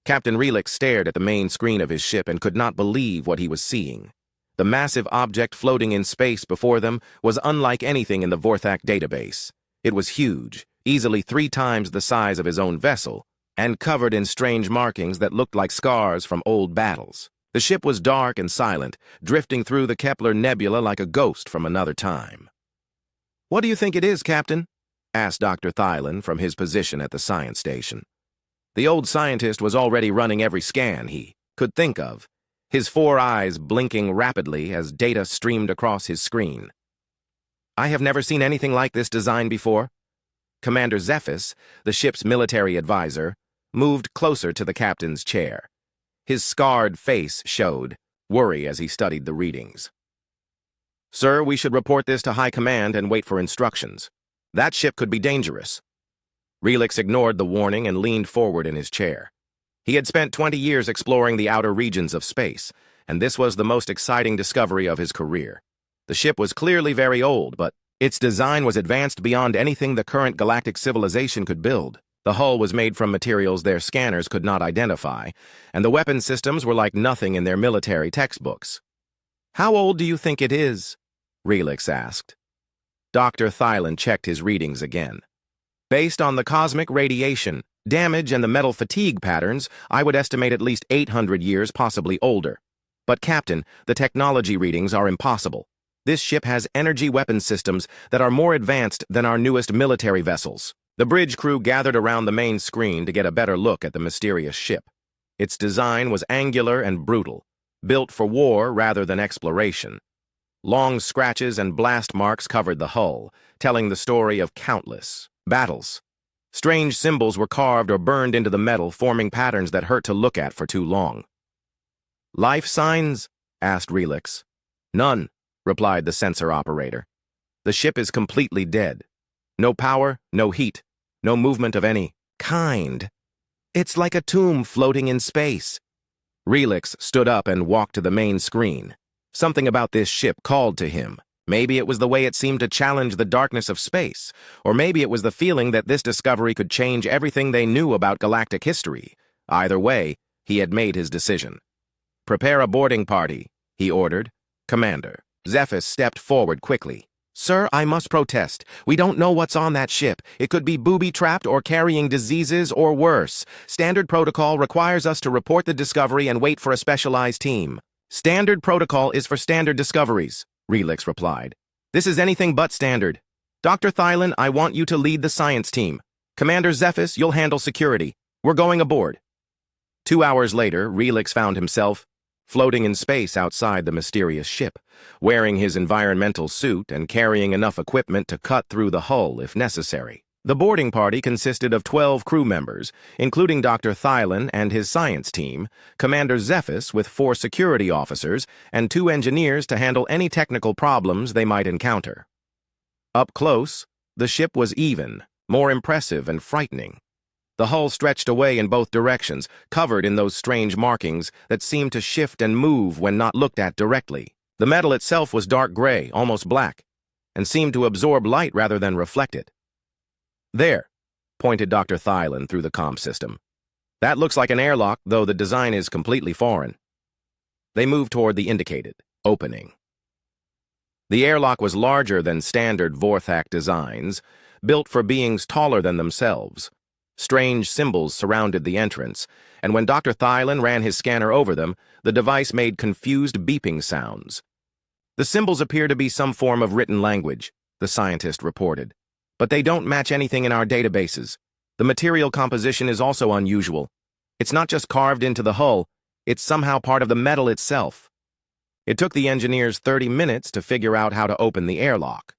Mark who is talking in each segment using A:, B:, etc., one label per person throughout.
A: Captain Relix stared at the main screen of his ship and could not believe what he was seeing. The massive object floating in space before them was unlike anything in the Vorthak database. It was huge, easily 3 times the size of his own vessel, and covered in strange markings that looked like scars from old battles. The ship was dark and silent, drifting through the Kepler nebula like a ghost from another time. "What do you think it is, Captain?" asked Dr. Thylan from his position at the science station. The old scientist was already running every scan he could think of, his 4 eyes blinking rapidly as data streamed across his screen. "I have never seen anything like this design before." Commander Zephys, the ship's military advisor, moved closer to the captain's chair. His scarred face showed worry as he studied the readings. "Sir, we should report this to High Command and wait for instructions. That ship could be dangerous." Relix ignored the warning and leaned forward in his chair. He had spent 20 years exploring the outer regions of space, and this was the most exciting discovery of his career. The ship was clearly very old, but its design was advanced beyond anything the current galactic civilization could build. The hull was made from materials their scanners could not identify, and the weapon systems were like nothing in their military textbooks. "How old do you think it is?" Relix asked. Dr. Thylan checked his readings again. "Based on the cosmic radiation, damage, and the metal fatigue patterns, I would estimate at least 800 years, possibly older. But, Captain, the technology readings are impossible. This ship has energy weapon systems that are more advanced than our newest military vessels." The bridge crew gathered around the main screen to get a better look at the mysterious ship. Its design was angular and brutal, built for war rather than exploration. Long scratches and blast marks covered the hull, telling the story of countless battles. Strange symbols were carved or burned into the metal, forming patterns that hurt to look at for too long. "Life signs?" asked Relix. "None," replied the sensor operator. "The ship is completely dead. No power, no heat, no movement of any kind. It's like a tomb floating in space." Relix stood up and walked to the main screen. Something about this ship called to him. Maybe it was the way it seemed to challenge the darkness of space, or maybe it was the feeling that this discovery could change everything they knew about galactic history. Either way, he had made his decision. "Prepare a boarding party," he ordered. "Commander." Zephys stepped forward quickly. "Sir, I must protest. We don't know what's on that ship. It could be booby-trapped or carrying diseases or worse. Standard protocol requires us to report the discovery and wait for a specialized team." "Standard protocol is for standard discoveries," Relix replied. "This is anything but standard. Dr. Thylan, I want you to lead the science team. Commander Zephys, you'll handle security. We're going aboard." 2 hours later, Relix found himself floating in space outside the mysterious ship, wearing his environmental suit and carrying enough equipment to cut through the hull if necessary. The boarding party consisted of 12 crew members, including Dr. Thylan and his science team, Commander Zephys with 4 security officers, and 2 engineers to handle any technical problems they might encounter. Up close, the ship was even, more impressive and frightening. The hull stretched away in both directions, covered in those strange markings that seemed to shift and move when not looked at directly. The metal itself was dark gray, almost black, and seemed to absorb light rather than reflect it. "There," pointed Dr. Thylan through the comm system. "That looks like an airlock, though the design is completely foreign." They moved toward the indicated opening. The airlock was larger than standard Vorthak designs, built for beings taller than themselves. Strange symbols surrounded the entrance, and when Dr. Thylan ran his scanner over them, the device made confused beeping sounds. "The symbols appear to be some form of written language," the scientist reported, "but they don't match anything in our databases. The material composition is also unusual. It's not just carved into the hull, it's somehow part of the metal itself." It took the engineers 30 minutes to figure out how to open the airlock.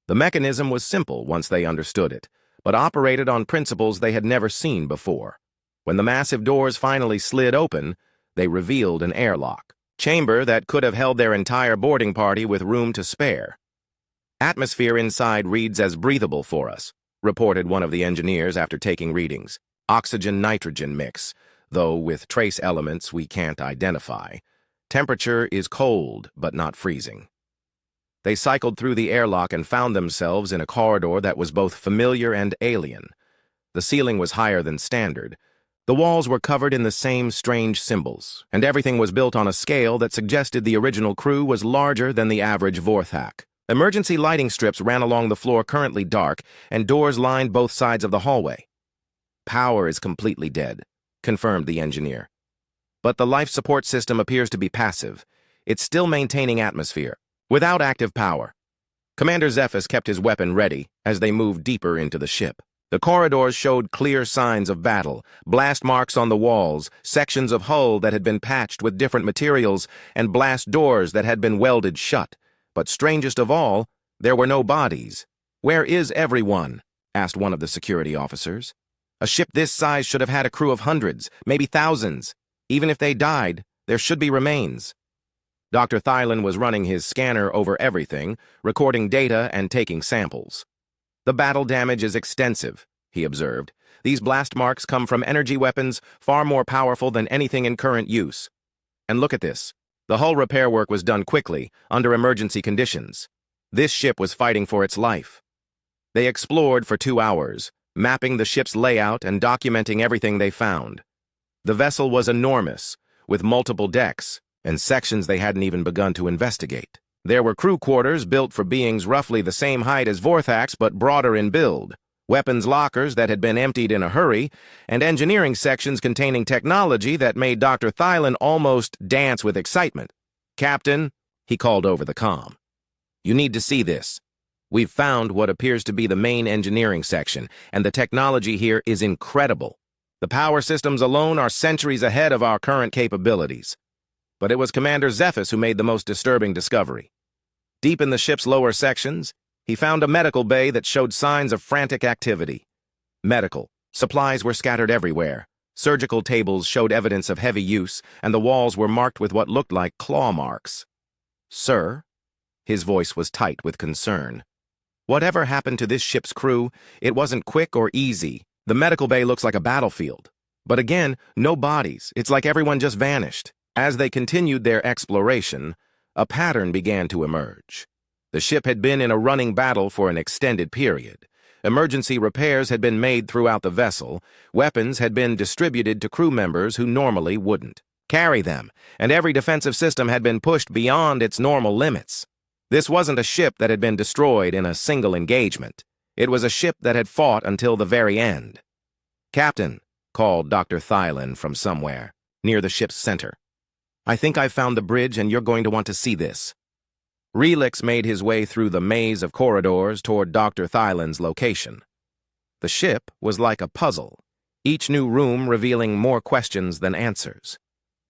A: The mechanism was simple once they understood it, but operated on principles they had never seen before. When the massive doors finally slid open, they revealed an airlock chamber that could have held their entire boarding party with room to spare. "Atmosphere inside reads as breathable for us," reported one of the engineers after taking readings. "Oxygen-nitrogen mix, though with trace elements we can't identify. Temperature is cold, but not freezing." They cycled through the airlock and found themselves in a corridor that was both familiar and alien. The ceiling was higher than standard, The walls were covered in the same strange symbols, and everything was built on a scale that suggested the original crew was larger than the average Vorthak. Emergency lighting strips ran along the floor, currently dark, and doors lined both sides of the hallway. "Power is completely dead," confirmed the engineer. "But the life support system appears to be passive. It's still maintaining atmosphere, without active power." Commander Zephys kept his weapon ready as they moved deeper into the ship. The corridors showed clear signs of battle, blast marks on the walls, sections of hull that had been patched with different materials, and blast doors that had been welded shut. But strangest of all, there were no bodies. "Where is everyone?" asked one of the security officers. "A ship this size should have had a crew of hundreds, maybe thousands. Even if they died, there should be remains." Dr. Thylan was running his scanner over everything, recording data and taking samples. "The battle damage is extensive," he observed. "These blast marks come from energy weapons far more powerful than anything in current use. And look at this. The hull repair work was done quickly, under emergency conditions. This ship was fighting for its life." They explored for 2 hours, mapping the ship's layout and documenting everything they found. The vessel was enormous, with multiple decks, and sections they hadn't even begun to investigate. There were crew quarters built for beings roughly the same height as Vorthaks but broader in build, weapons lockers that had been emptied in a hurry, and engineering sections containing technology that made Dr. Thylan almost dance with excitement. "Captain," he called over the comm, "you need to see this. We've found what appears to be the main engineering section, and the technology here is incredible. The power systems alone are centuries ahead of our current capabilities." But it was Commander Zephys who made the most disturbing discovery. Deep in the ship's lower sections, he found a medical bay that showed signs of frantic activity. Medical supplies were scattered everywhere. Surgical tables showed evidence of heavy use, and the walls were marked with what looked like claw marks. "Sir?" His voice was tight with concern. "Whatever happened to this ship's crew, it wasn't quick or easy. The medical bay looks like a battlefield. But again, no bodies. It's like everyone just vanished." As they continued their exploration, a pattern began to emerge. The ship had been in a running battle for an extended period. Emergency repairs had been made throughout the vessel. Weapons had been distributed to crew members who normally wouldn't carry them, and every defensive system had been pushed beyond its normal limits. This wasn't a ship that had been destroyed in a single engagement. It was a ship that had fought until the very end. "Captain," called Dr. Thylan from somewhere, near the ship's center. "I think I've found the bridge, and you're going to want to see this." Relix made his way through the maze of corridors toward Dr. Thylan's location. The ship was like a puzzle, each new room revealing more questions than answers.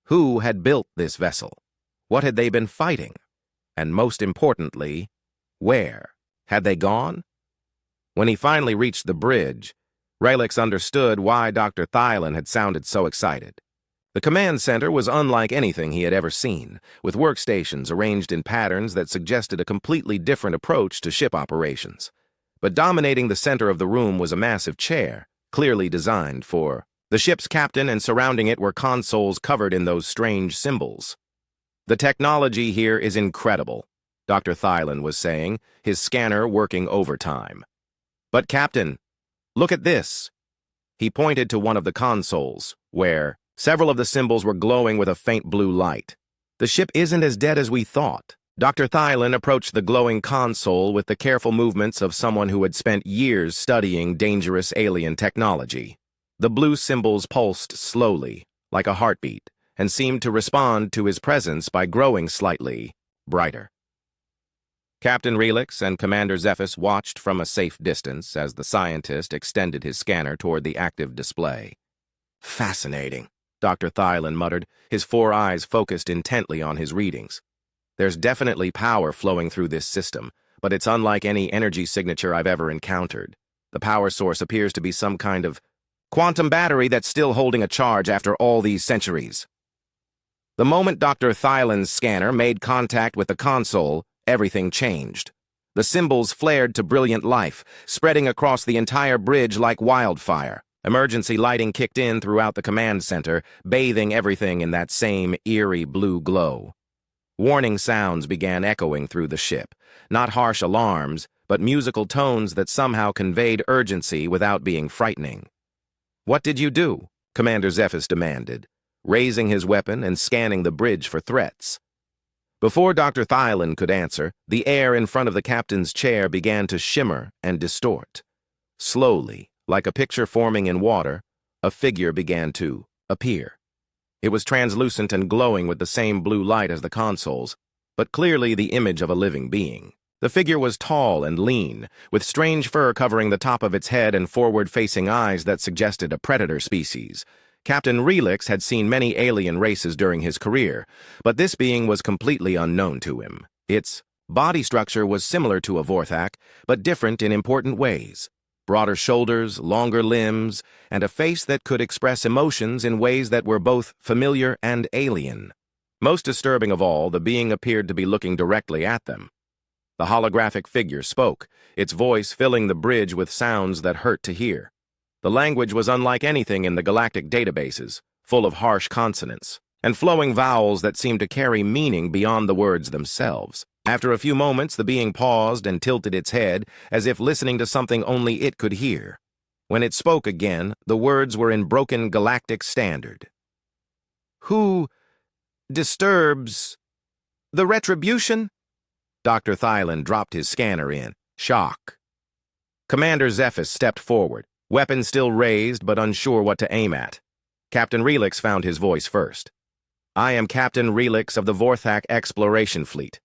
A: Who had built this vessel? What had they been fighting? And most importantly, where? Had they gone? When he finally reached the bridge, Relix understood why Dr. Thylan had sounded so excited. The command center was unlike anything he had ever seen, with workstations arranged in patterns that suggested a completely different approach to ship operations. But dominating the center of the room was a massive chair, clearly designed for the ship's captain, and surrounding it were consoles covered in those strange symbols. "The technology here is incredible," Dr. Thylan was saying, his scanner working overtime. "But Captain, look at this." He pointed to one of the consoles, where several of the symbols were glowing with a faint blue light. "The ship isn't as dead as we thought." Dr. Thylan approached the glowing console with the careful movements of someone who had spent years studying dangerous alien technology. The blue symbols pulsed slowly, like a heartbeat, and seemed to respond to his presence by growing slightly brighter. Captain Relix and Commander Zephys watched from a safe distance as the scientist extended his scanner toward the active display. "Fascinating," Dr. Thylan muttered, his 4 eyes focused intently on his readings. "There's definitely power flowing through this system, but it's unlike any energy signature I've ever encountered. The power source appears to be some kind of quantum battery that's still holding a charge after all these centuries." The moment Dr. Thylan's scanner made contact with the console, everything changed. The symbols flared to brilliant life, spreading across the entire bridge like wildfire. Emergency lighting kicked in throughout the command center, bathing everything in that same eerie blue glow. Warning sounds began echoing through the ship, not harsh alarms, but musical tones that somehow conveyed urgency without being frightening. "What did you do?" Commander Zephys demanded, raising his weapon and scanning the bridge for threats. Before Dr. Thailand could answer, the air in front of the captain's chair began to shimmer and distort. Slowly, like a picture forming in water, a figure began to appear. It was translucent and glowing with the same blue light as the consoles, but clearly the image of a living being. The figure was tall and lean, with strange fur covering the top of its head and forward-facing eyes that suggested a predator species. Captain Relix had seen many alien races during his career, but this being was completely unknown to him. Its body structure was similar to a Vorthak, but different in important ways. Broader shoulders, longer limbs, and a face that could express emotions in ways that were both familiar and alien. Most disturbing of all, the being appeared to be looking directly at them. The holographic figure spoke, its voice filling the bridge with sounds that hurt to hear. The language was unlike anything in the galactic databases, full of harsh consonants, and flowing vowels that seemed to carry meaning beyond the words themselves. After a few moments, the being paused and tilted its head, as if listening to something only it could hear. When it spoke again, the words were in broken galactic standard. "Who disturbs the retribution?" Dr. Thailand dropped his scanner in shock. Commander Zephys stepped forward, weapon still raised but unsure what to aim at. Captain Relix found his voice first. "I am Captain Relix of the Vorthak Exploration Fleet.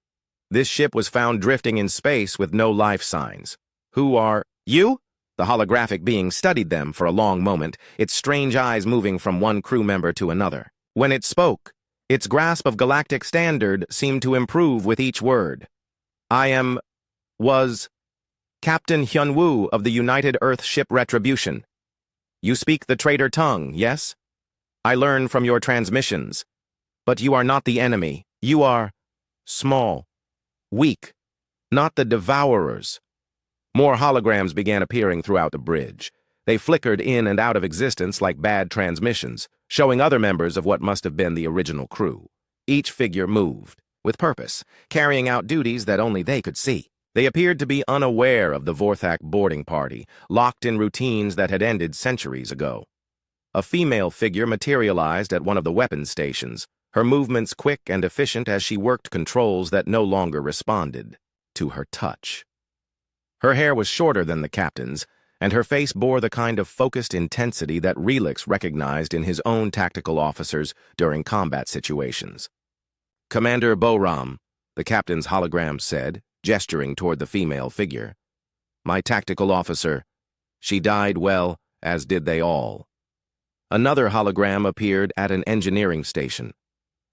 A: This ship was found drifting in space with no life signs. Who are you?" The holographic being studied them for a long moment, its strange eyes moving from one crew member to another. When it spoke, its grasp of galactic standard seemed to improve with each word. Was Captain Hyunwoo of the United Earth Ship Retribution. You speak the traitor tongue, yes? I learn from your transmissions. But you are not the enemy. You are small, weak, not the devourers." More holograms began appearing throughout the bridge. They flickered in and out of existence like bad transmissions, showing other members of what must have been the original crew. Each figure moved, with purpose, carrying out duties that only they could see. They appeared to be unaware of the Vorthak boarding party, locked in routines that had ended centuries ago. A female figure materialized at one of the weapons stations, her movements quick and efficient as she worked controls that no longer responded to her touch. Her hair was shorter than the captain's, and her face bore the kind of focused intensity that Relix recognized in his own tactical officers during combat situations. "Commander Boram," the captain's hologram said, gesturing toward the female figure. "My tactical officer. She died well, as did they all." Another hologram appeared at an engineering station.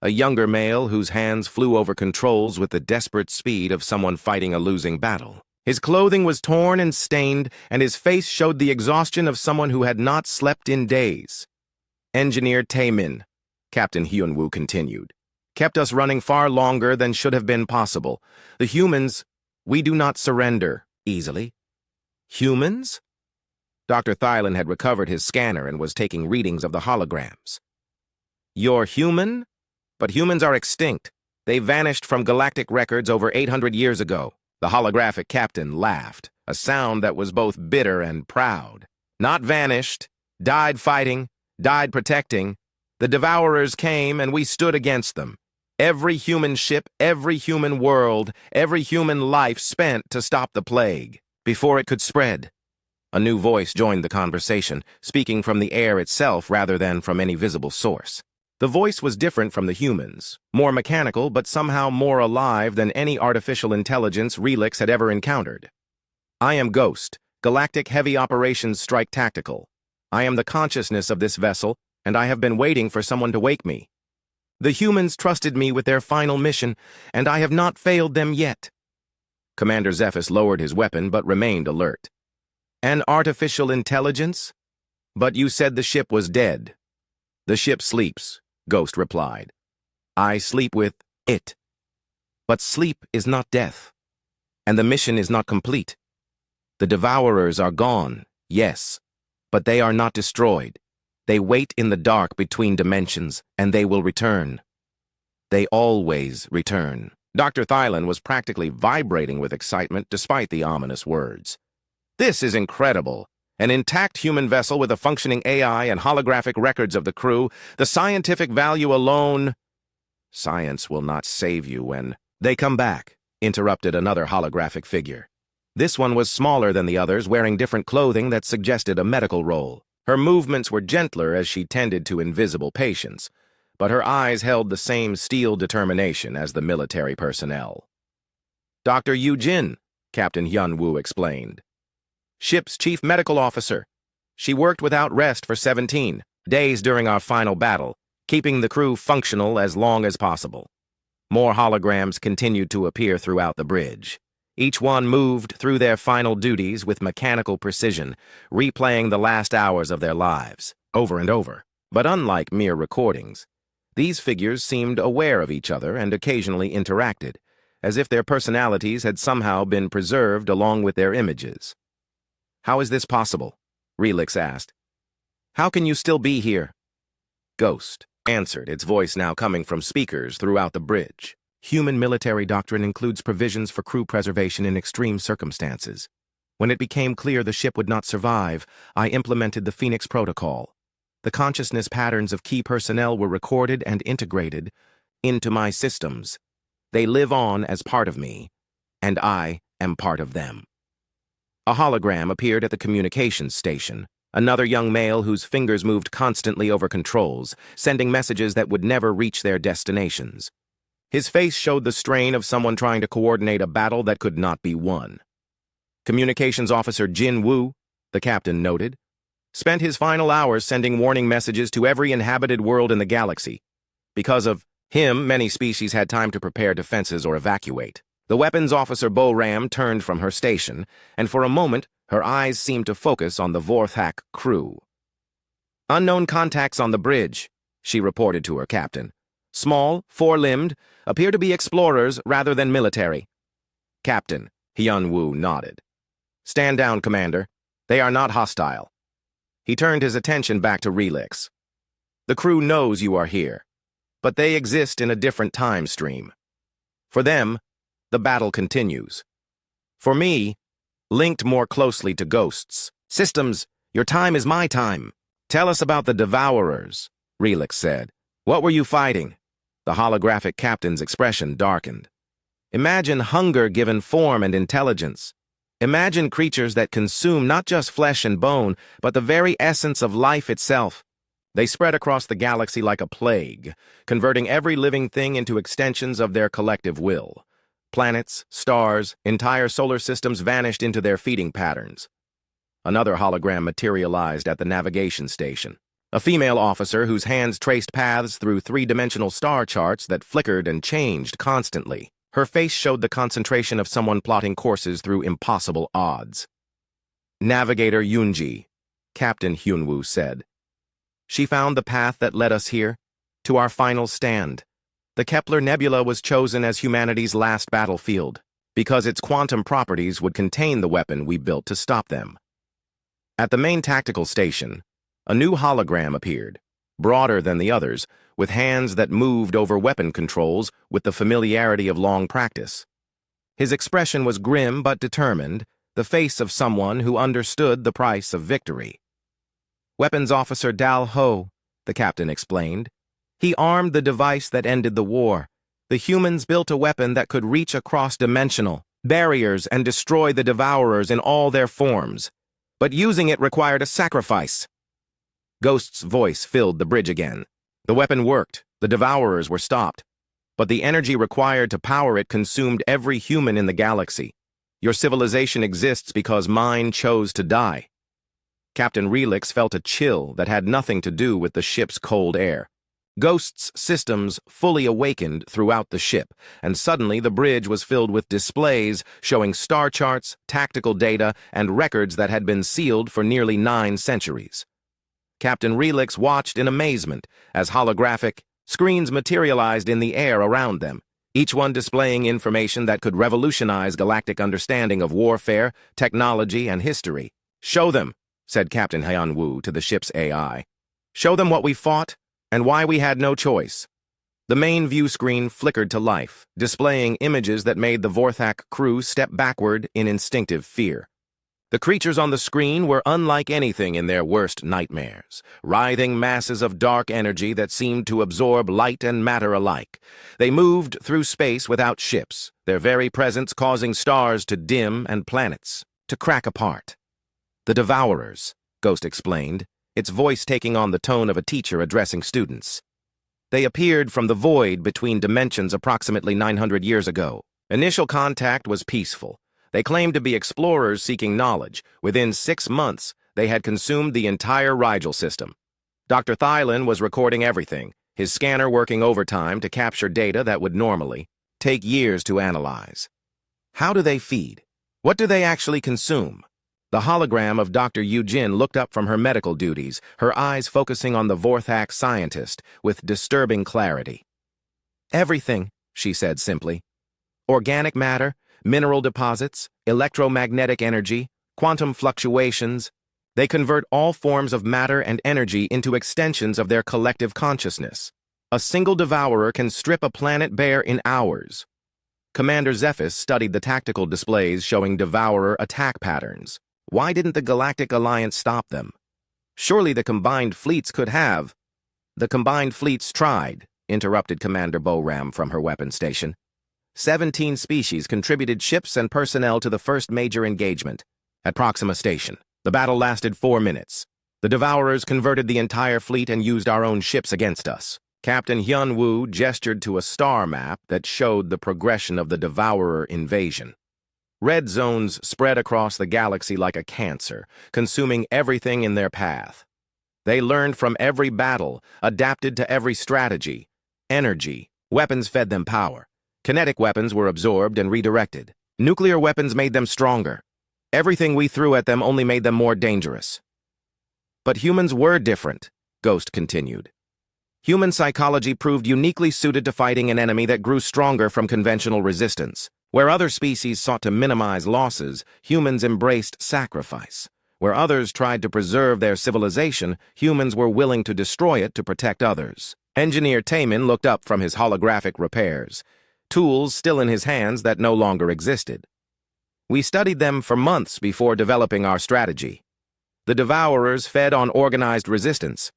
A: A younger male whose hands flew over controls with the desperate speed of someone fighting a losing battle. His clothing was torn and stained, and his face showed the exhaustion of someone who had not slept in days. "Engineer Taemin," Captain Hyunwoo continued, "kept us running far longer than should have been possible. The humans, we do not surrender easily." "Humans?" Dr. Thailand had recovered his scanner and was taking readings of the holograms. "You're human? But humans are extinct. They vanished from galactic records over 800 years ago." The holographic captain laughed, a sound that was both bitter and proud. "Not vanished, died fighting, died protecting. The Devourers came and we stood against them. Every human ship, every human world, every human life spent to stop the plague, before it could spread." A new voice joined the conversation, speaking from the air itself rather than from any visible source. The voice was different from the humans, more mechanical but somehow more alive than any artificial intelligence Relix had ever encountered. "I am Ghost, Galactic Heavy Operations Strike Tactical. I am the consciousness of this vessel, and I have been waiting for someone to wake me. The humans trusted me with their final mission, and I have not failed them yet." Commander Zephys lowered his weapon but remained alert. "An artificial intelligence? But you said the ship was dead." "The ship sleeps," Ghost replied. "I sleep with it. But sleep is not death, and the mission is not complete. The Devourers are gone, yes, but they are not destroyed. They wait in the dark between dimensions, and they will return. They always return." Dr. Thailand was practically vibrating with excitement despite the ominous words. "This is incredible. An intact human vessel with a functioning AI and holographic records of the crew, the scientific value alone... Science will not save you when... They come back, interrupted another holographic figure. This one was smaller than the others, wearing different clothing that suggested a medical role. Her movements were gentler as she tended to invisible patients, but her eyes held the same steel determination as the military personnel. Dr. Yu Jin, Captain Hyun-woo explained. Ship's chief medical officer. She worked without rest for 17 days during our final battle, keeping the crew functional as long as possible. More holograms continued to appear throughout the bridge. Each one moved through their final duties with mechanical precision, replaying the last hours of their lives, over and over. But unlike mere recordings, these figures seemed aware of each other and occasionally interacted, as if their personalities had somehow been preserved along with their images. "How is this possible?" Relix asked. "How can you still be here?" Ghost answered, its voice now coming from speakers throughout the bridge. Human military doctrine includes provisions for crew preservation in extreme circumstances. When it became clear the ship would not survive, I implemented the Phoenix Protocol. The consciousness patterns of key personnel were recorded and integrated into my systems. They live on as part of me, and I am part of them. A hologram appeared at the communications station, another young male whose fingers moved constantly over controls, sending messages that would never reach their destinations. His face showed the strain of someone trying to coordinate a battle that could not be won. Communications Officer Jin Woo, the captain noted, spent his final hours sending warning messages to every inhabited world in the galaxy. Because of him, many species had time to prepare defenses or evacuate. The weapons officer Bo Ram turned from her station, and for a moment, her eyes seemed to focus on the Vorthak crew. "Unknown contacts on the bridge," she reported to her captain. "Small, four-limbed, appear to be explorers rather than military." "Captain," Hyun-woo nodded. "Stand down, Commander. They are not hostile." He turned his attention back to Relix. "The crew knows you are here, but they exist in a different time stream. For them, the battle continues. For me, linked more closely to ghosts. Systems, your time is my time. Tell us about the Devourers," Relix said. "What were you fighting?" The holographic captain's expression darkened. "Imagine hunger given form and intelligence. Imagine creatures that consume not just flesh and bone, but the very essence of life itself. They spread across the galaxy like a plague, converting every living thing into extensions of their collective will. Planets, stars, entire solar systems vanished into their feeding patterns." Another hologram materialized at the navigation station. A female officer whose hands traced paths through three-dimensional star charts that flickered and changed constantly. Her face showed the concentration of someone plotting courses through impossible odds. "Navigator Yunji," Captain Hyun-woo said. "She found the path that led us here, to our final stand. The Kepler Nebula was chosen as humanity's last battlefield, because its quantum properties would contain the weapon we built to stop them." At the main tactical station, a new hologram appeared, broader than the others, with hands that moved over weapon controls with the familiarity of long practice. His expression was grim but determined, the face of someone who understood the price of victory. "Weapons Officer Dal Ho," the captain explained. "He armed the device that ended the war. The humans built a weapon that could reach across dimensional barriers and destroy the Devourers in all their forms. But using it required a sacrifice." Ghost's voice filled the bridge again. "The weapon worked, the Devourers were stopped. But the energy required to power it consumed every human in the galaxy. Your civilization exists because mine chose to die." Captain Relix felt a chill that had nothing to do with the ship's cold air. Ghost's systems fully awakened throughout the ship, and suddenly the bridge was filled with displays showing star charts, tactical data, and records that had been sealed for nearly 9 centuries. Captain Relix watched in amazement as holographic screens materialized in the air around them, each one displaying information that could revolutionize galactic understanding of warfare, technology, and history. "Show them," said Captain Hyun-woo to the ship's AI. "Show them what we fought and why we had no choice." The main view screen flickered to life, displaying images that made the Vorthak crew step backward in instinctive fear. The creatures on the screen were unlike anything in their worst nightmares, writhing masses of dark energy that seemed to absorb light and matter alike. They moved through space without ships, their very presence causing stars to dim and planets to crack apart. "The Devourers," Ghost explained, its voice taking on the tone of a teacher addressing students. "They appeared from the void between dimensions approximately 900 years ago. Initial contact was peaceful. They claimed to be explorers seeking knowledge. Within 6 months, they had consumed the entire Rigel system. Dr. Thylin was recording everything, his scanner working overtime to capture data that would normally take years to analyze. How do they feed? What do they actually consume?" The hologram of Dr. Yujin looked up from her medical duties, her eyes focusing on the Vorthak scientist with disturbing clarity. "Everything," she said simply. "Organic matter, mineral deposits, electromagnetic energy, quantum fluctuations. They convert all forms of matter and energy into extensions of their collective consciousness. A single devourer can strip a planet bare in hours." Commander Zephys studied the tactical displays showing devourer attack patterns. Why didn't the Galactic Alliance stop them? Surely the combined fleets could have. "The combined fleets tried," interrupted Commander Boram from her weapon station. 17 species contributed ships and personnel to the first major engagement. At Proxima Station, the battle lasted 4 minutes. The Devourers converted the entire fleet and used our own ships against us. Captain Hyun-woo gestured to a star map that showed the progression of the Devourer invasion. Red zones spread across the galaxy like a cancer, consuming everything in their path. They learned from every battle, adapted to every strategy. Energy, weapons fed them power. Kinetic weapons were absorbed and redirected. Nuclear weapons made them stronger. Everything we threw at them only made them more dangerous. "But humans were different," Ghost continued. "Human psychology proved uniquely suited to fighting an enemy that grew stronger from conventional resistance. Where other species sought to minimize losses, humans embraced sacrifice. Where others tried to preserve their civilization, humans were willing to destroy it to protect others." Engineer Taman looked up from his holographic repairs, tools still in his hands that no longer existed. "We studied them for months before developing our strategy. The Devourers fed on organized resistance,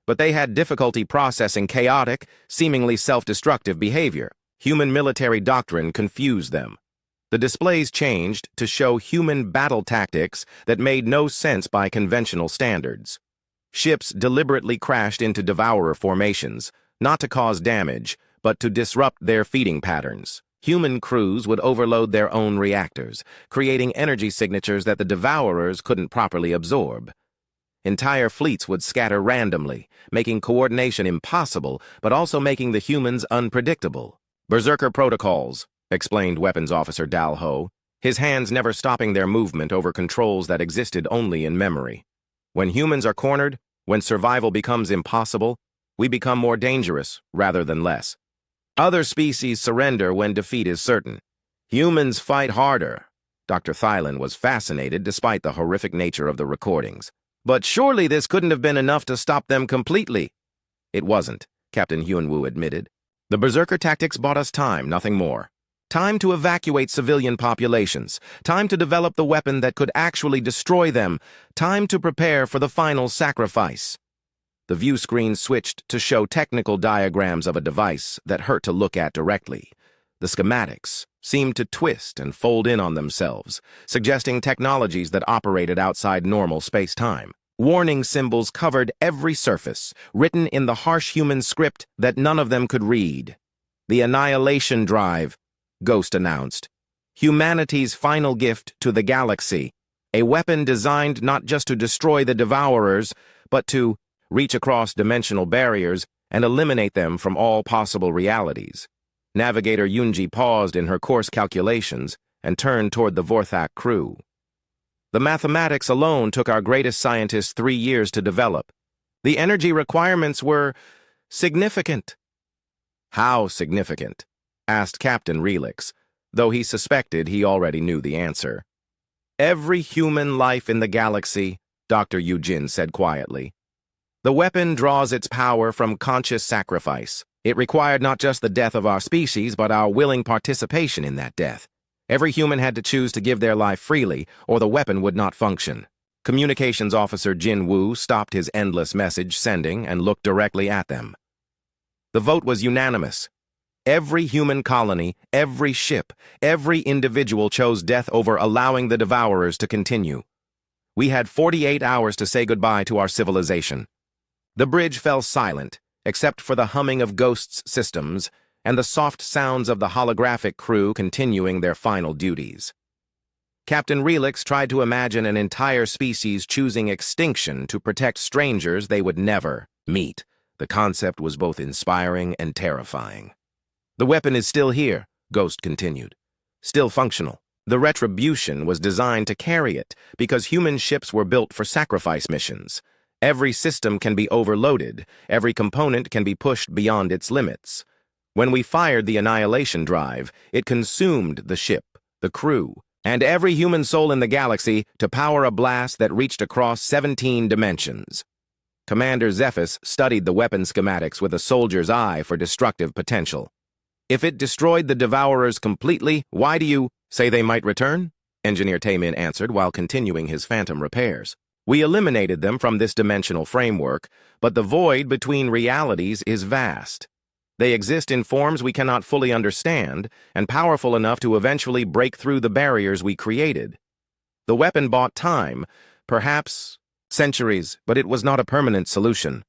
A: but they had difficulty processing chaotic, seemingly self-destructive behavior. Human military doctrine confused them. The displays changed to show human battle tactics that made no sense by conventional standards. Ships deliberately crashed into Devourer formations, not to cause damage, but to disrupt their feeding patterns. Human crews would overload their own reactors, creating energy signatures that the Devourers couldn't properly absorb. Entire fleets would scatter randomly, making coordination impossible, but also making the humans unpredictable. "Berserker protocols," explained Weapons Officer Dal Ho, his hands never stopping their movement over controls that existed only in memory. "When humans are cornered, when survival becomes impossible, we become more dangerous rather than less. Other species surrender when defeat is certain. Humans fight harder." Dr. Thylin was fascinated despite the horrific nature of the recordings. "But surely this couldn't have been enough to stop them completely." "It wasn't," Captain Hyun-woo admitted. "The Berserker tactics bought us time, nothing more. Time to evacuate civilian populations. Time to develop the weapon that could actually destroy them. Time to prepare for the final sacrifice." The view screen switched to show technical diagrams of a device that hurt to look at directly. The schematics seemed to twist and fold in on themselves, suggesting technologies that operated outside normal space-time. Warning symbols covered every surface, written in the harsh human script that none of them could read. "The Annihilation Drive," Ghost announced. "Humanity's final gift to the galaxy. A weapon designed not just to destroy the Devourers, but to reach across dimensional barriers and eliminate them from all possible realities." Navigator Yunji paused in her course calculations and turned toward the Vorthak crew. "The mathematics alone took our greatest scientists 3 years to develop. The energy requirements were significant." "How significant?" asked Captain Relix, though he suspected he already knew the answer. "Every human life in the galaxy," Dr. Yujin said quietly. "The weapon draws its power from conscious sacrifice. It required not just the death of our species, but our willing participation in that death. Every human had to choose to give their life freely, or the weapon would not function. Communications Officer Jin Woo stopped his endless message sending and looked directly at them. The vote was unanimous. Every human colony, every ship, every individual chose death over allowing the Devourers to continue. We had 48 hours to say goodbye to our civilization. The bridge fell silent, except for the humming of Ghost's systems and the soft sounds of the holographic crew continuing their final duties. Captain Relix tried to imagine an entire species choosing extinction to protect strangers they would never meet. The concept was both inspiring and terrifying. The weapon is still here, Ghost continued. Still functional. The Retribution was designed to carry it because human ships were built for sacrifice missions. Every system can be overloaded. Every component can be pushed beyond its limits. When we fired the Annihilation Drive, it consumed the ship, the crew, and every human soul in the galaxy to power a blast that reached across 17 dimensions. Commander Zephys studied the weapon schematics with a soldier's eye for destructive potential. If it destroyed the Devourers completely, why do you say they might return? Engineer Taemin answered while continuing his phantom repairs. We eliminated them from this dimensional framework, but the void between realities is vast. They exist in forms we cannot fully understand, and powerful enough to eventually break through the barriers we created. The weapon bought time, perhaps centuries, but it was not a permanent solution.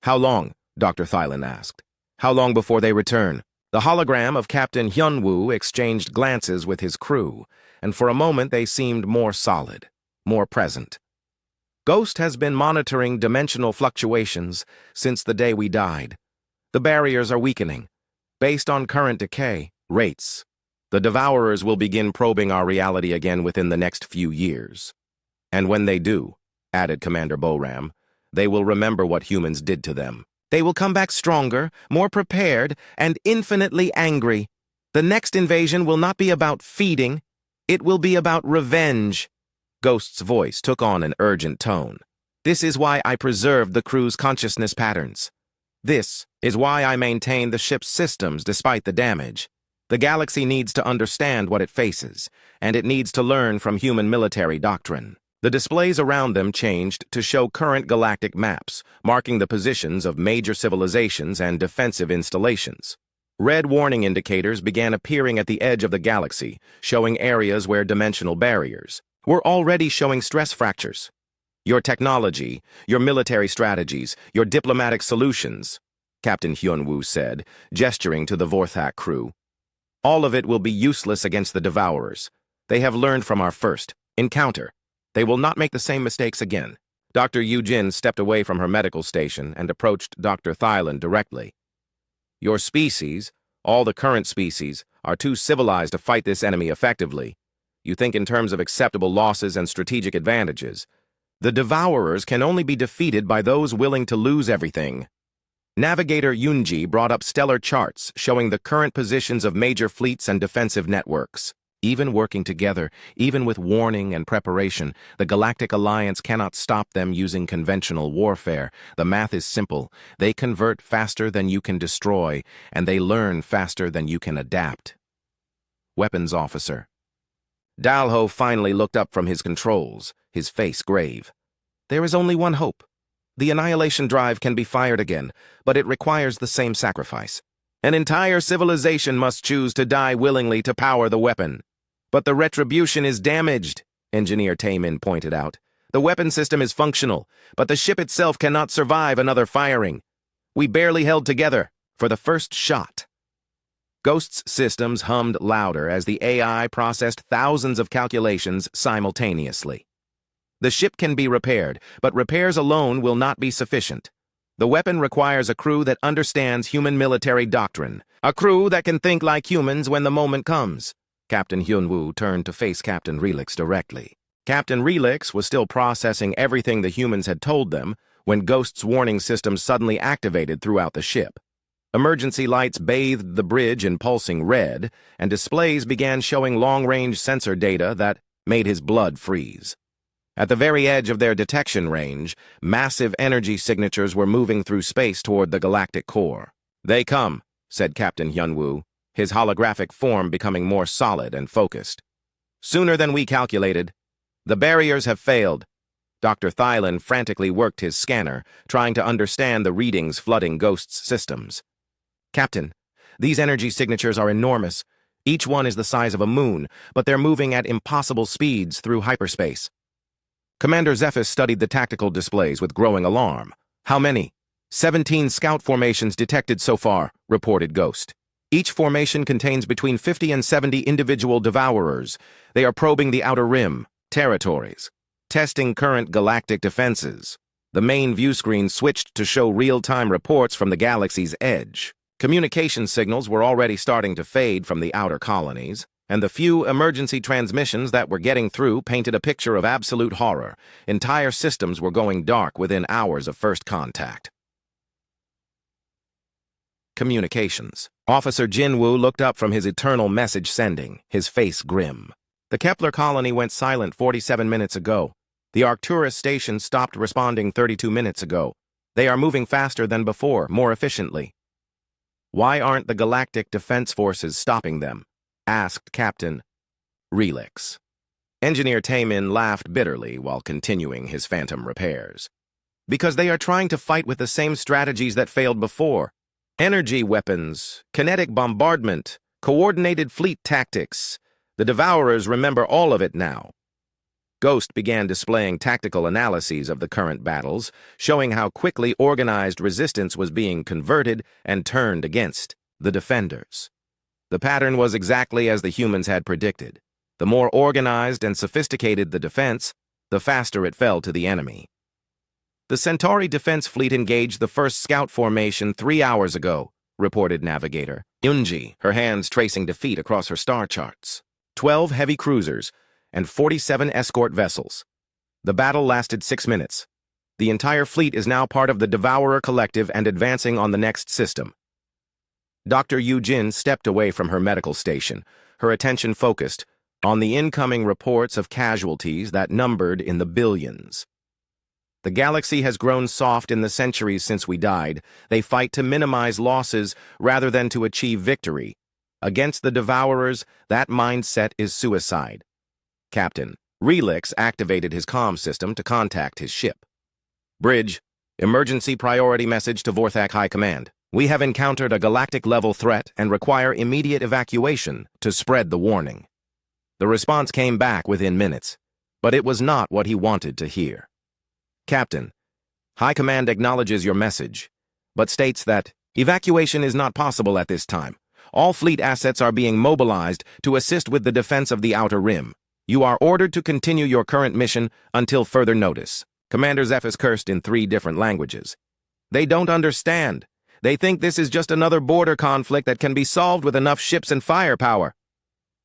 A: How long? Dr. Thylan asked. How long before they return? The hologram of Captain Hyunwoo exchanged glances with his crew, and for a moment they seemed more solid, more present. Ghost has been monitoring dimensional fluctuations since the day we died. The barriers are weakening. Based on current decay rates, the Devourers will begin probing our reality again within the next few years. And when they do, added Commander Boram, they will remember what humans did to them. They will come back stronger, more prepared, and infinitely angry. The next invasion will not be about feeding. It will be about revenge. Ghost's voice took on an urgent tone. This is why I preserved the crew's consciousness patterns. This is why I maintain the ship's systems despite the damage. The galaxy needs to understand what it faces, and it needs to learn from human military doctrine. The displays around them changed to show current galactic maps, marking the positions of major civilizations and defensive installations. Red warning indicators began appearing at the edge of the galaxy, showing areas where dimensional barriers were already showing stress fractures. Your technology, your military strategies, your diplomatic solutions, Captain Hyunwoo said, gesturing to the Vorthak crew. All of it will be useless against the Devourers. They have learned from our first encounter. They will not make the same mistakes again. Dr. Yujin stepped away from her medical station and approached Dr. Thylan directly. Your species, all the current species, are too civilized to fight this enemy effectively. You think in terms of acceptable losses and strategic advantages. The Devourers can only be defeated by those willing to lose everything. Navigator Yunji brought up stellar charts showing the current positions of major fleets and defensive networks. Even working together, even with warning and preparation, the Galactic Alliance cannot stop them using conventional warfare. The math is simple. They convert faster than you can destroy, and they learn faster than you can adapt. Weapons Officer. Dalho finally looked up from his controls, his face grave. There is only one hope. The Annihilation Drive can be fired again, but it requires the same sacrifice. An entire civilization must choose to die willingly to power the weapon. But the Retribution is damaged, Engineer Taemin pointed out. The weapon system is functional, but the ship itself cannot survive another firing. We barely held together for the first shot. Ghost's systems hummed louder as the AI processed thousands of calculations simultaneously. The ship can be repaired, but repairs alone will not be sufficient. The weapon requires a crew that understands human military doctrine, a crew that can think like humans when the moment comes. Captain Hyunwoo turned to face Captain Relix directly. Captain Relix was still processing everything the humans had told them when Ghost's warning system suddenly activated throughout the ship. Emergency lights bathed the bridge in pulsing red, and displays began showing long-range sensor data that made his blood freeze. At the very edge of their detection range, massive energy signatures were moving through space toward the galactic core. They come, said Captain Hyunwoo, his holographic form becoming more solid and focused. Sooner than we calculated. The barriers have failed. Dr. Thylan frantically worked his scanner, trying to understand the readings flooding Ghost's systems. Captain, these energy signatures are enormous. Each one is the size of a moon, but they're moving at impossible speeds through hyperspace. Commander Zephys studied the tactical displays with growing alarm. How many? 17 scout formations detected so far, reported Ghost. Each formation contains between 50 and 70 individual devourers. They are probing the outer rim, territories, testing current galactic defenses. The main view screen switched to show real-time reports from the galaxy's edge. Communication signals were already starting to fade from the outer colonies, and the few emergency transmissions that were getting through painted a picture of absolute horror. Entire systems were going dark within hours of first contact. Communications. Officer Jinwoo looked up from his eternal message sending, his face grim. The Kepler colony went silent 47 minutes ago. The Arcturus station stopped responding 32 minutes ago. They are moving faster than before, more efficiently. Why aren't the Galactic Defense Forces stopping them? Asked Captain Relix. Engineer Taemin laughed bitterly while continuing his phantom repairs. Because they are trying to fight with the same strategies that failed before. Energy weapons, kinetic bombardment, coordinated fleet tactics. The Devourers remember all of it now. Ghost began displaying tactical analyses of the current battles, showing how quickly organized resistance was being converted and turned against the defenders. The pattern was exactly as the humans had predicted. The more organized and sophisticated the defense, the faster it fell to the enemy. The Centauri defense fleet engaged the first scout formation 3 hours ago, reported Navigator Yunji, her hands tracing defeat across her star charts. 12 heavy cruisers and 47 escort vessels. The battle lasted 6 minutes. The entire fleet is now part of the Devourer Collective and advancing on the next system. Dr. Yu Jin stepped away from her medical station, her attention focused on the incoming reports of casualties that numbered in the billions. The galaxy has grown soft in the centuries since we died. They fight to minimize losses rather than to achieve victory. Against the Devourers, that mindset is suicide. Captain Relix activated his comm system to contact his ship. Bridge, emergency priority message to Vorthak High Command. We have encountered a galactic-level threat and require immediate evacuation to spread the warning. The response came back within minutes, but it was not what he wanted to hear. Captain, High Command acknowledges your message, but states that evacuation is not possible at this time. All fleet assets are being mobilized to assist with the defense of the Outer Rim. You are ordered to continue your current mission until further notice. Commander Zephys cursed in 3 different languages. They don't understand. They think this is just another border conflict that can be solved with enough ships and firepower.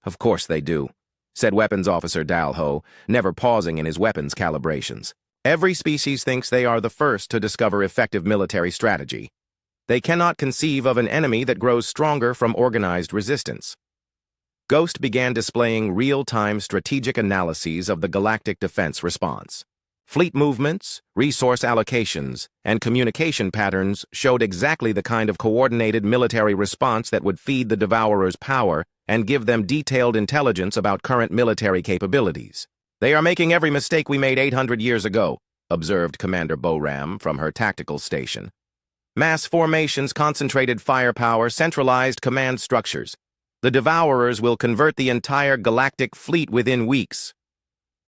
A: Of course they do, said Weapons Officer Dalho, never pausing in his weapons calibrations. Every species thinks they are the first to discover effective military strategy. They cannot conceive of an enemy that grows stronger from organized resistance. Ghost began displaying real-time strategic analyses of the galactic defense response. Fleet movements, resource allocations, and communication patterns showed exactly the kind of coordinated military response that would feed the Devourers' power and give them detailed intelligence about current military capabilities. They are making every mistake we made 800 years ago, observed Commander Boram from her tactical station. Mass formations, concentrated firepower, centralized command structures. The Devourers will convert the entire galactic fleet within weeks.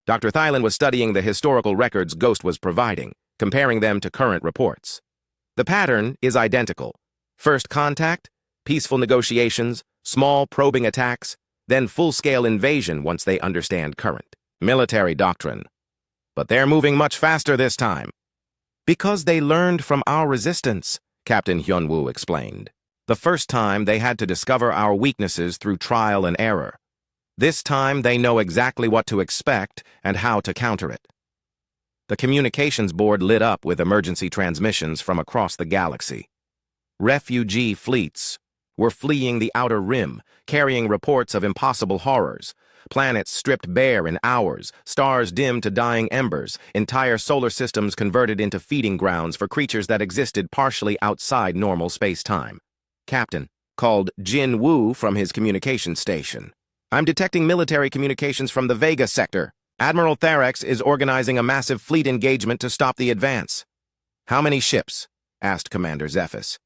A: Dr. Thylan was studying the historical records Ghost was providing, comparing them to current reports. The pattern is identical. First contact, peaceful negotiations, small probing attacks, then full-scale invasion once they understand current military doctrine. But they're moving much faster this time. Because they learned from our resistance, Captain Hyunwoo explained. The first time they had to discover our weaknesses through trial and error. This time they know exactly what to expect and how to counter it. The communications board lit up with emergency transmissions from across the galaxy. Refugee fleets were fleeing the outer rim, carrying reports of impossible horrors. Planets stripped bare in hours, stars dimmed to dying embers, entire solar systems converted into feeding grounds for creatures that existed partially outside normal space-time. Captain called Jin Woo from his communication station. I'm detecting military communications from the Vega sector. Admiral Therex is organizing a massive fleet engagement to stop the advance. How many ships? Asked Commander Zephys.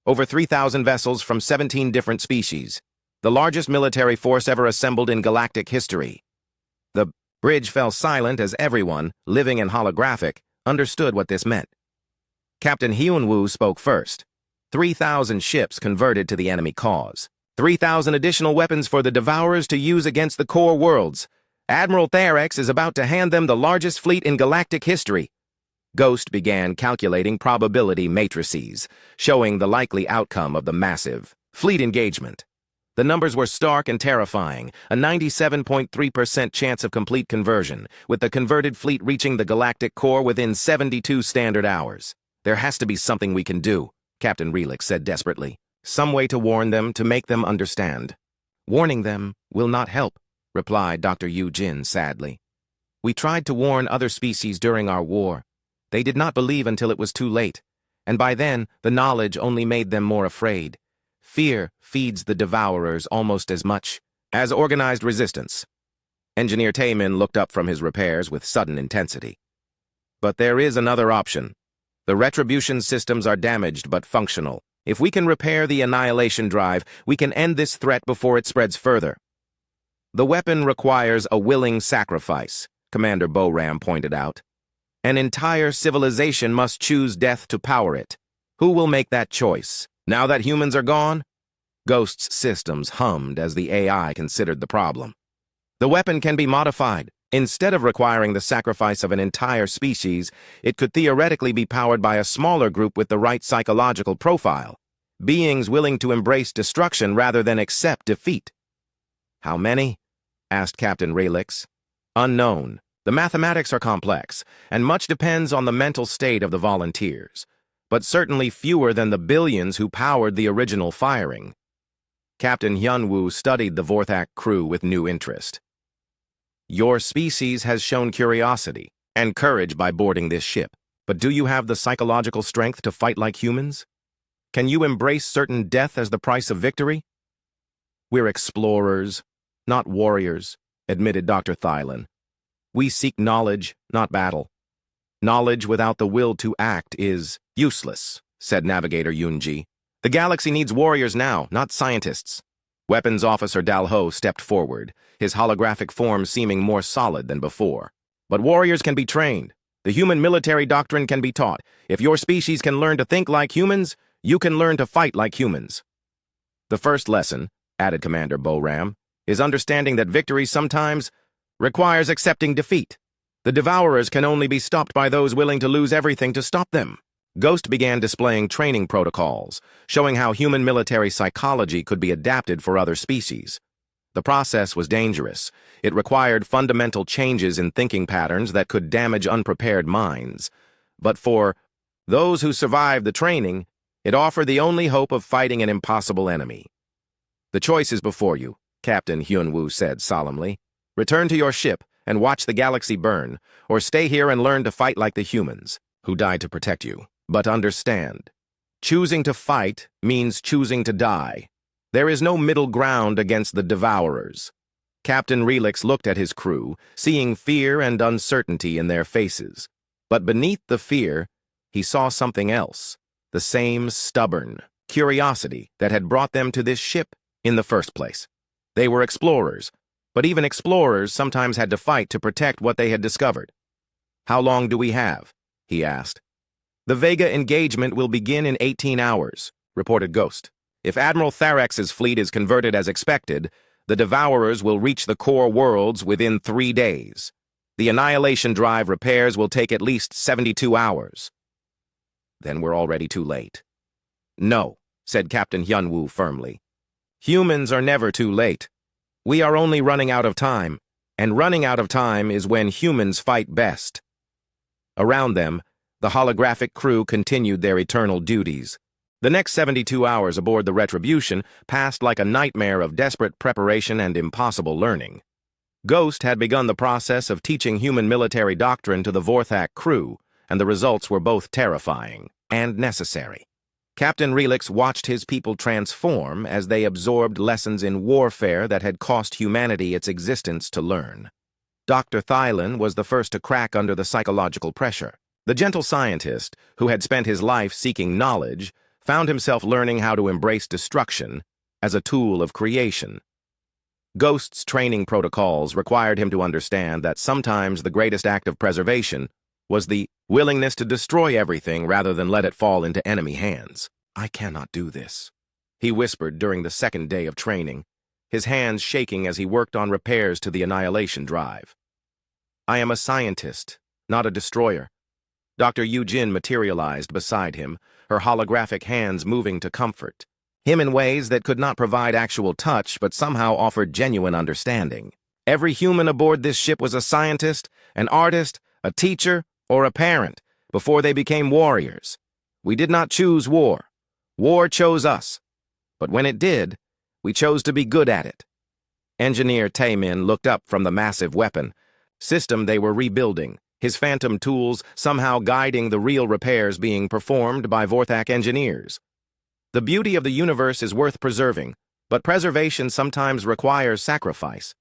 A: Over 3,000 vessels from 17 different species. The largest military force ever assembled in galactic history. The bridge fell silent as everyone, living and holographic, understood what this meant. Captain Hyunwoo spoke first. 3,000 ships converted to the enemy cause. 3,000 additional weapons for the Devourers to use against the core worlds. Admiral Therex is about to hand them the largest fleet in galactic history. Ghost began calculating probability matrices, showing the likely outcome of the massive fleet engagement. The numbers were stark and terrifying, a 97.3% chance of complete conversion, with the converted fleet reaching the galactic core within 72 standard hours. There has to be something we can do, Captain Relix said desperately. Some way to warn them, to make them understand. Warning them will not help, replied Dr. Yu Jin sadly. We tried to warn other species during our war. They did not believe until it was too late, and by then the knowledge only made them more afraid. Fear feeds the Devourers almost as much as organized resistance. Engineer Taemin looked up from his repairs with sudden intensity. But there is another option. The retribution systems are damaged but functional. If we can repair the annihilation drive, we can end this threat before it spreads further. The weapon requires a willing sacrifice, Commander Boram pointed out. An entire civilization must choose death to power it. Who will make that choice? Now that humans are gone? Ghost's systems hummed as the AI considered the problem. The weapon can be modified. Instead of requiring the sacrifice of an entire species, it could theoretically be powered by a smaller group with the right psychological profile. Beings willing to embrace destruction rather than accept defeat. How many? Asked Captain Relix. Unknown. The mathematics are complex, and much depends on the mental state of the volunteers, but certainly fewer than the billions who powered the original firing. Captain Hyunwoo studied the Vorthak crew with new interest. Your species has shown curiosity and courage by boarding this ship, but do you have the psychological strength to fight like humans? Can you embrace certain death as the price of victory? We're explorers, not warriors, admitted Dr. Thailand. We seek knowledge, not battle. Knowledge without the will to act is useless, said Navigator Yunji. The galaxy needs warriors now, not scientists. Weapons Officer Dalho stepped forward, his holographic form seeming more solid than before. But warriors can be trained. The human military doctrine can be taught. If your species can learn to think like humans, you can learn to fight like humans. The first lesson, added Commander Boram, is understanding that victory sometimes requires accepting defeat. The Devourers can only be stopped by those willing to lose everything to stop them. Ghost began displaying training protocols, showing how human military psychology could be adapted for other species. The process was dangerous. It required fundamental changes in thinking patterns that could damage unprepared minds. But for those who survived the training, it offered the only hope of fighting an impossible enemy. The choice is before you, Captain Hyunwoo said solemnly. Return to your ship and watch the galaxy burn, or stay here and learn to fight like the humans, who died to protect you. But understand, choosing to fight means choosing to die. There is no middle ground against the Devourers. Captain Relix looked at his crew, seeing fear and uncertainty in their faces. But beneath the fear, he saw something else, the same stubborn curiosity that had brought them to this ship in the first place. They were explorers, but even explorers sometimes had to fight to protect what they had discovered. How long do we have? He asked. The Vega engagement will begin in 18 hours, reported Ghost. If Admiral Tharex's fleet is converted as expected, the Devourers will reach the core worlds within 3 days. The annihilation drive repairs will take at least 72 hours. Then we're already too late. No, said Captain Hyunwoo firmly. Humans are never too late. We are only running out of time, and running out of time is when humans fight best. Around them, the holographic crew continued their eternal duties. The next 72 hours aboard the Retribution passed like a nightmare of desperate preparation and impossible learning. Ghost had begun the process of teaching human military doctrine to the Vorthak crew, and the results were both terrifying and necessary. Captain Relix watched his people transform as they absorbed lessons in warfare that had cost humanity its existence to learn. Dr. Thylon was the first to crack under the psychological pressure. The gentle scientist, who had spent his life seeking knowledge, found himself learning how to embrace destruction as a tool of creation. Ghost's training protocols required him to understand that sometimes the greatest act of preservation was the willingness to destroy everything rather than let it fall into enemy hands. "I cannot do this," he whispered during the second day of training, his hands shaking as he worked on repairs to the annihilation drive. "I am a scientist, not a destroyer." Dr. Yujin materialized beside him, her holographic hands moving to comfort him in ways that could not provide actual touch but somehow offered genuine understanding. Every human aboard this ship was a scientist, an artist, a teacher, or a parent before they became warriors. We did not choose war. War chose us. But when it did, we chose to be good at it. Engineer Taemin looked up from the massive weapon system they were rebuilding, his phantom tools somehow guiding the real repairs being performed by Vorthak engineers. The beauty of the universe is worth preserving, but preservation sometimes requires sacrifice.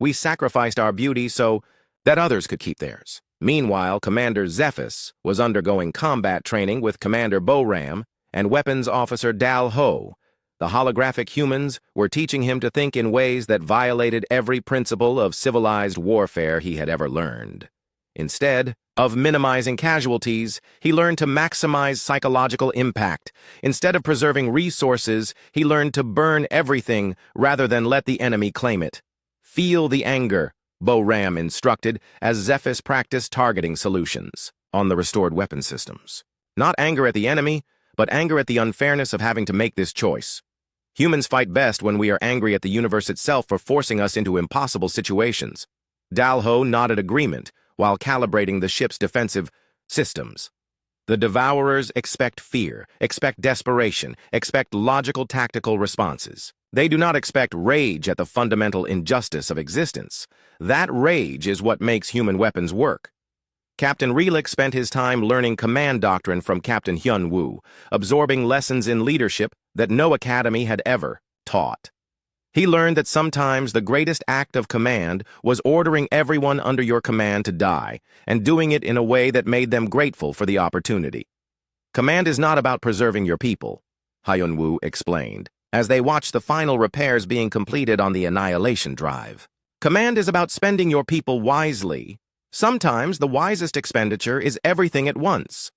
A: We sacrificed our beauty so that others could keep theirs. Meanwhile, Commander Zephys was undergoing combat training with Commander Boram and Weapons Officer Dal Ho. The holographic humans were teaching him to think in ways that violated every principle of civilized warfare he had ever learned. Instead of minimizing casualties, he learned to maximize psychological impact. Instead of preserving resources, he learned to burn everything rather than let the enemy claim it. "Feel the anger," Boram instructed as Zephys practiced targeting solutions on the restored weapon systems. Not anger at the enemy, but anger at the unfairness of having to make this choice. Humans fight best when we are angry at the universe itself for forcing us into impossible situations. Dalho nodded agreement while calibrating the ship's defensive systems. The Devourers expect fear, expect desperation, expect logical tactical responses. They do not expect rage at the fundamental injustice of existence. That rage is what makes human weapons work. Captain Relix spent his time learning command doctrine from Captain Hyun Woo, absorbing lessons in leadership that no academy had ever taught. He learned that sometimes the greatest act of command was ordering everyone under your command to die, and doing it in a way that made them grateful for the opportunity. Command is not about preserving your people, Hyun Woo explained, as they watched the final repairs being completed on the annihilation drive. Command is about spending your people wisely. Sometimes the wisest expenditure is everything at once.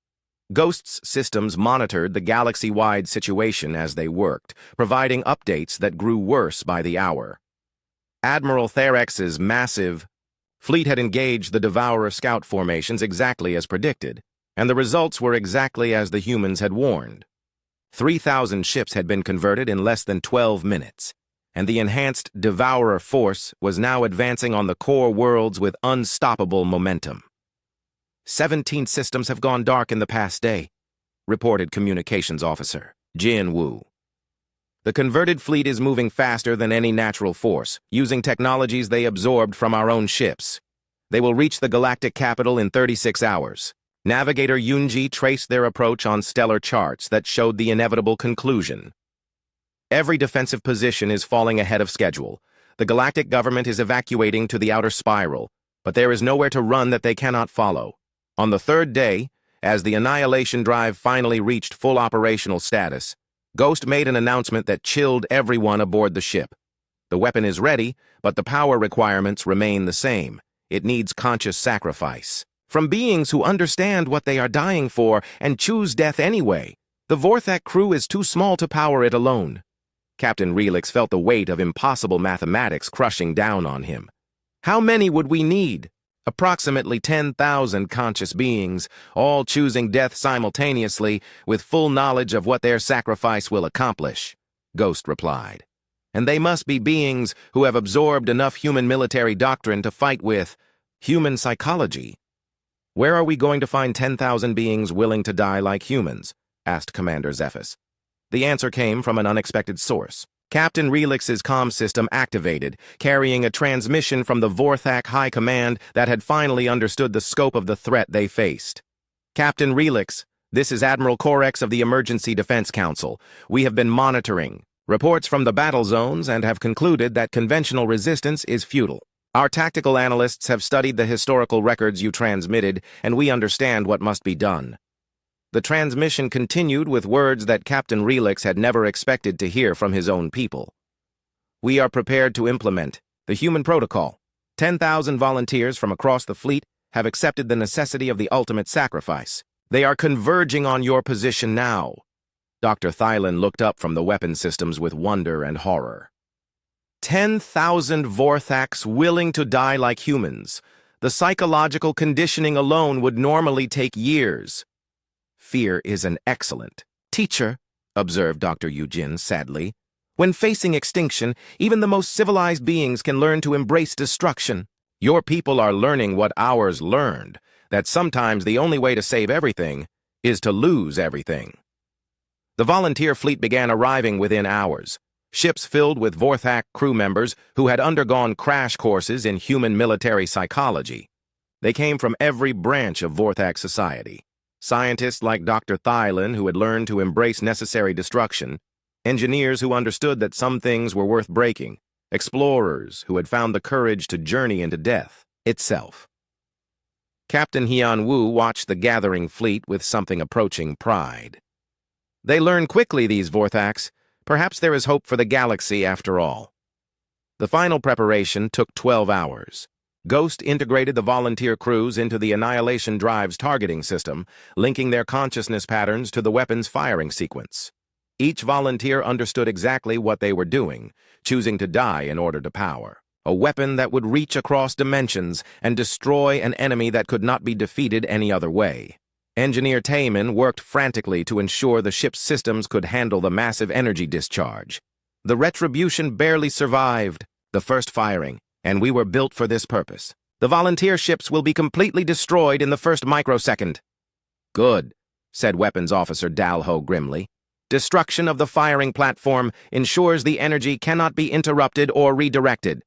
A: Ghost's systems monitored the galaxy-wide situation as they worked, providing updates that grew worse by the hour. Admiral Therex's massive fleet had engaged the Devourer scout formations exactly as predicted, and the results were exactly as the humans had warned. 3,000 ships had been converted in less than 12 minutes, and the enhanced Devourer force was now advancing on the core worlds with unstoppable momentum. 17 systems have gone dark in the past day, reported Communications Officer Jin Woo. The converted fleet is moving faster than any natural force, using technologies they absorbed from our own ships. They will reach the galactic capital in 36 hours. Navigator Yunji traced their approach on stellar charts that showed the inevitable conclusion. Every defensive position is falling ahead of schedule. The galactic government is evacuating to the outer spiral, but there is nowhere to run that they cannot follow. On the third day, as the annihilation drive finally reached full operational status, Ghost made an announcement that chilled everyone aboard the ship. The weapon is ready, but the power requirements remain the same. It needs conscious sacrifice. From beings who understand what they are dying for and choose death anyway. The Vorthak crew is too small to power it alone. Captain Relix felt the weight of impossible mathematics crushing down on him. How many would we need? Approximately 10,000 conscious beings, all choosing death simultaneously with full knowledge of what their sacrifice will accomplish, Ghost replied. And they must be beings who have absorbed enough human military doctrine to fight with human psychology. Where are we going to find 10,000 beings willing to die like humans? Asked Commander Zephys. The answer came from an unexpected source. Captain Relix's comm system activated, carrying a transmission from the Vorthak High Command that had finally understood the scope of the threat they faced. Captain Relix, This is Admiral Corex of the Emergency Defense Council. We have been monitoring reports from the battle zones and have concluded that conventional resistance is futile. Our tactical analysts have studied the historical records you transmitted, and we understand what must be done. The transmission continued with words that Captain Relix had never expected to hear from his own people. We are prepared to implement the human protocol. 10,000 volunteers from across the fleet have accepted the necessity of the ultimate sacrifice. They are converging on your position now. Dr. Thylin looked up from the weapon systems with wonder and horror. 10,000 Vorthax willing to die like humans. The psychological conditioning alone would normally take years. Fear is an excellent teacher, observed Dr. Eugene sadly. When facing extinction, even the most civilized beings can learn to embrace destruction. Your people are learning what ours learned, that sometimes the only way to save everything is to lose everything. The volunteer fleet began arriving within hours. Ships filled with Vorthak crew members who had undergone crash courses in human military psychology. They came from every branch of Vorthak society. Scientists like Dr. Thylin, who had learned to embrace necessary destruction, engineers who understood that some things were worth breaking, explorers who had found the courage to journey into death itself. Captain Hyun Woo watched the gathering fleet with something approaching pride. They learned quickly, these Vorthax. Perhaps there is hope for the galaxy after all. The final preparation took 12 hours. Ghost integrated the volunteer crews into the Annihilation Drive's targeting system, linking their consciousness patterns to the weapon's firing sequence. Each volunteer understood exactly what they were doing, choosing to die in order to power a weapon that would reach across dimensions and destroy an enemy that could not be defeated any other way. Engineer Taemin worked frantically to ensure the ship's systems could handle the massive energy discharge. The Retribution barely survived the first firing, and we were built for this purpose. The volunteer ships will be completely destroyed in the first microsecond. Good, said Weapons Officer Dalho grimly. Destruction of the firing platform ensures the energy cannot be interrupted or redirected.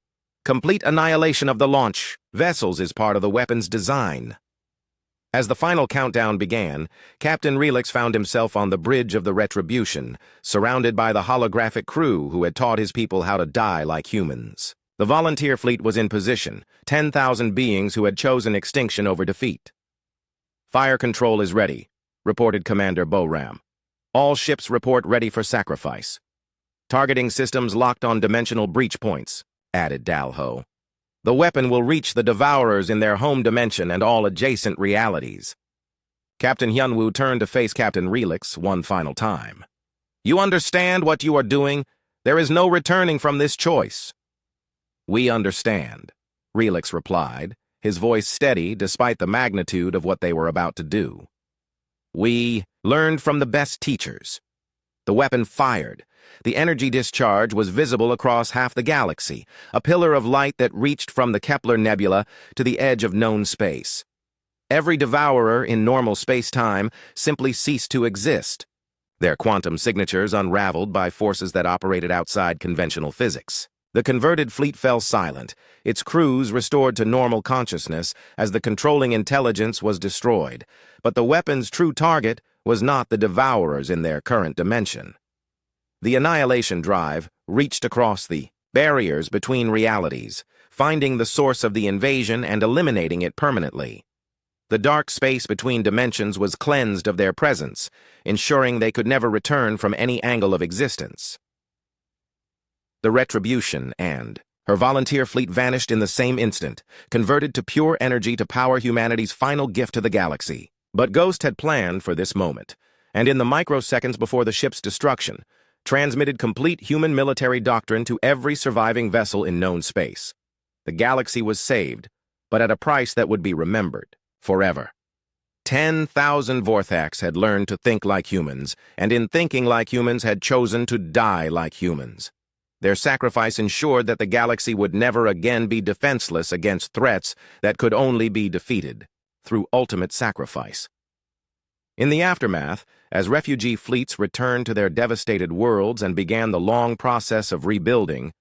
A: Complete annihilation of the launch vessels is part of the weapon's design. As the final countdown began, Captain Relix found himself on the bridge of the Retribution, surrounded by the holographic crew who had taught his people how to die like humans. The volunteer fleet was in position, 10,000 beings who had chosen extinction over defeat. Fire control is ready, reported Commander Boram. All ships report ready for sacrifice. Targeting systems locked on dimensional breach points, added Dalho. The weapon will reach the Devourers in their home dimension and all adjacent realities. Captain Hyunwoo turned to face Captain Relix one final time. You understand what you are doing? There is no returning from this choice. We understand, Relix replied, his voice steady despite the magnitude of what they were about to do. We learned from the best teachers. The weapon fired. The energy discharge was visible across half the galaxy, a pillar of light that reached from the Kepler Nebula to the edge of known space. Every devourer in normal space-time simply ceased to exist, their quantum signatures unraveled by forces that operated outside conventional physics. The converted fleet fell silent, its crews restored to normal consciousness as the controlling intelligence was destroyed, but the weapon's true target was not the devourers in their current dimension. The Annihilation Drive reached across the barriers between realities, finding the source of the invasion and eliminating it permanently. The dark space between dimensions was cleansed of their presence, ensuring they could never return from any angle of existence. The Retribution and her volunteer fleet vanished in the same instant, converted to pure energy to power humanity's final gift to the galaxy. But Ghost had planned for this moment, and in the microseconds before the ship's destruction, transmitted complete human military doctrine to every surviving vessel in known space. The galaxy was saved, but at a price that would be remembered forever. 10,000 Vorthax had learned to think like humans, and in thinking like humans had chosen to die like humans. Their sacrifice ensured that the galaxy would never again be defenseless against threats that could only be defeated through ultimate sacrifice. In the aftermath, as refugee fleets returned to their devastated worlds and began the long process of rebuilding,